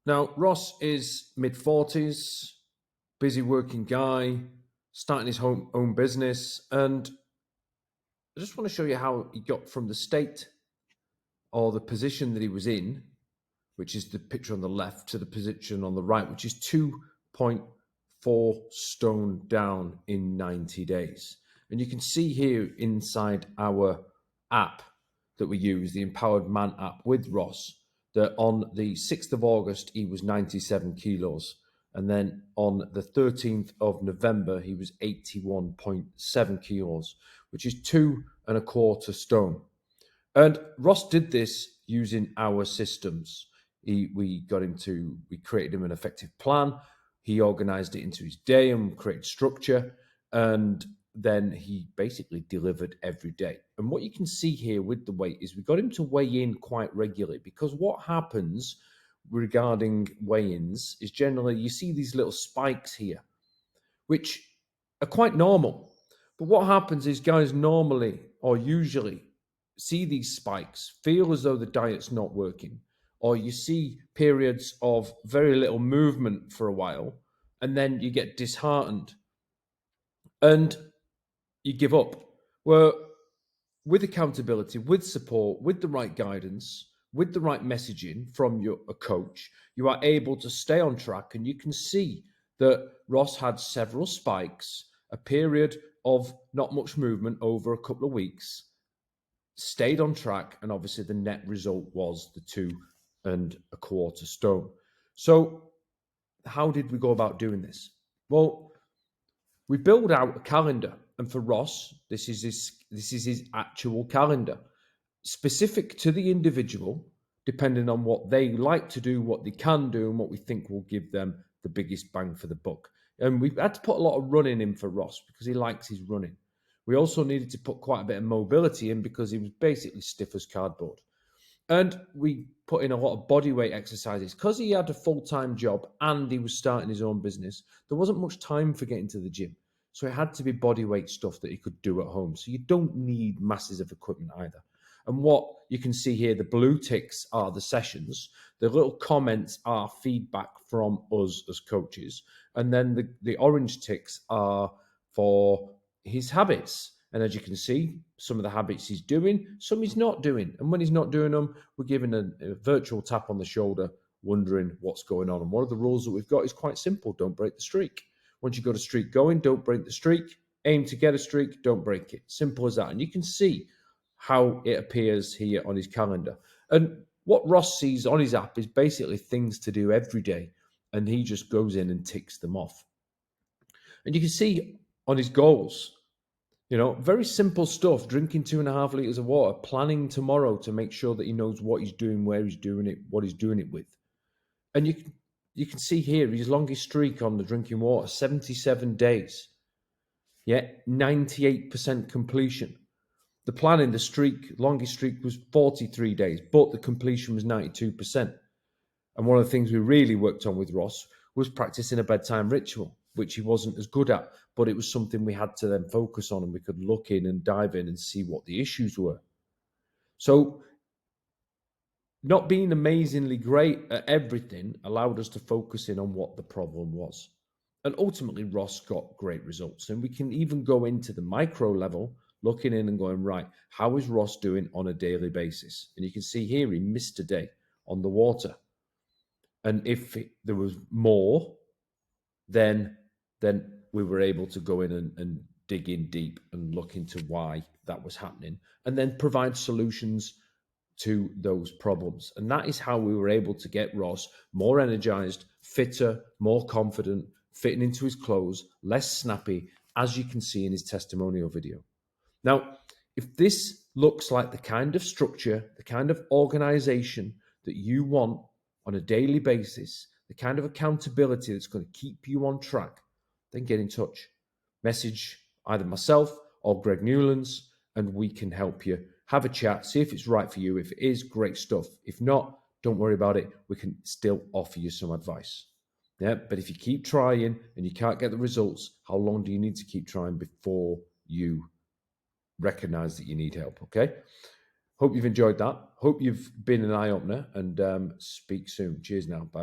Now, Ross is mid-40s, busy working guy, starting his own business, and I just want to show you how he got from the state or the position that he was in, which is the picture on the left, to the position on the right, which is 2.4 stone down in 90 days. And you can see here inside our app that we use, the Empowered Man app with Ross, that on the 6th of August, he was 97 kilos. And then on the 13th of November, he was 81.7 kilos, which is 2.25 stone. And Ross did this using our systems. We created him an effective plan. He organized it into his day and created structure. And then he basically delivered every day. And what you can see here with the weight is we got him to weigh in quite regularly, because what happens regarding weigh-ins is generally you see these little spikes here, which are quite normal. But what happens is guys normally or usually see these spikes, feel as though the diet's not working, or you see periods of very little movement for a while, and then you get disheartened and you give up. Well, with accountability, with support, with the right guidance, with the right messaging from a coach, you are able to stay on track. And you can see that Ross had several spikes, a period of not much movement over a couple of weeks, stayed on track, and obviously the net result was the 2.25 stone. So how did we go about doing this? Well, we build out a calendar, and for Ross, this is his actual calendar, specific to the individual, depending on what they like to do, what they can do, and what we think will give them the biggest bang for the buck. And we had to put a lot of running in for Ross because he likes his running. We also needed to put quite a bit of mobility in because he was basically stiff as cardboard. And we put in a lot of body weight exercises. Because he had a full-time job and he was starting his own business, there wasn't much time for getting to the gym. So it had to be body weight stuff that he could do at home. So you don't need masses of equipment either. And what you can see here, the blue ticks are the sessions. The little comments are feedback from us as coaches. And then the orange ticks are for his habits. And as you can see, some of the habits he's doing, some he's not doing. And when he's not doing them, we're giving a virtual tap on the shoulder, wondering what's going on. And one of the rules that we've got is quite simple: don't break the streak. Once you've got a streak going, don't break the streak. Aim to get a streak, don't break it. Simple as that. And you can see how it appears here on his calendar. And what Ross sees on his app is basically things to do every day. And he just goes in and ticks them off. And you can see on his goals, very simple stuff: drinking 2.5 liters of water, planning tomorrow to make sure that he knows what he's doing, where he's doing it, what he's doing it with. And you can see here his longest streak on the drinking water, 77 days. Yeah, 98% completion. The planning, the longest streak was 43 days, but the completion was 92%. And one of the things we really worked on with Ross was practicing a bedtime ritual, which he wasn't as good at, but it was something we had to then focus on, and we could look in and dive in and see what the issues were. So not being amazingly great at everything allowed us to focus in on what the problem was. And ultimately, Ross got great results. And we can even go into the micro level, looking in and going, right, how is Ross doing on a daily basis? And you can see here he missed a day on the water. And if there was more, then we were able to go in and dig in deep and look into why that was happening, and then provide solutions to those problems. And that is how we were able to get Ross more energized, fitter, more confident, fitting into his clothes, less snappy, as you can see in his testimonial video. Now, if this looks like the kind of structure, the kind of organization that you want on a daily basis, the kind of accountability that's going to keep you on track, then get in touch. Message either myself or Greg Newlands, and we can help you. Have a chat, see if it's right for you. If it is, great stuff. If not, don't worry about it. We can still offer you some advice. Yeah, but if you keep trying and you can't get the results, how long do you need to keep trying before you recognize that you need help? Okay. Hope you've enjoyed that. Hope you've been an eye-opener, and speak soon. Cheers now. Bye.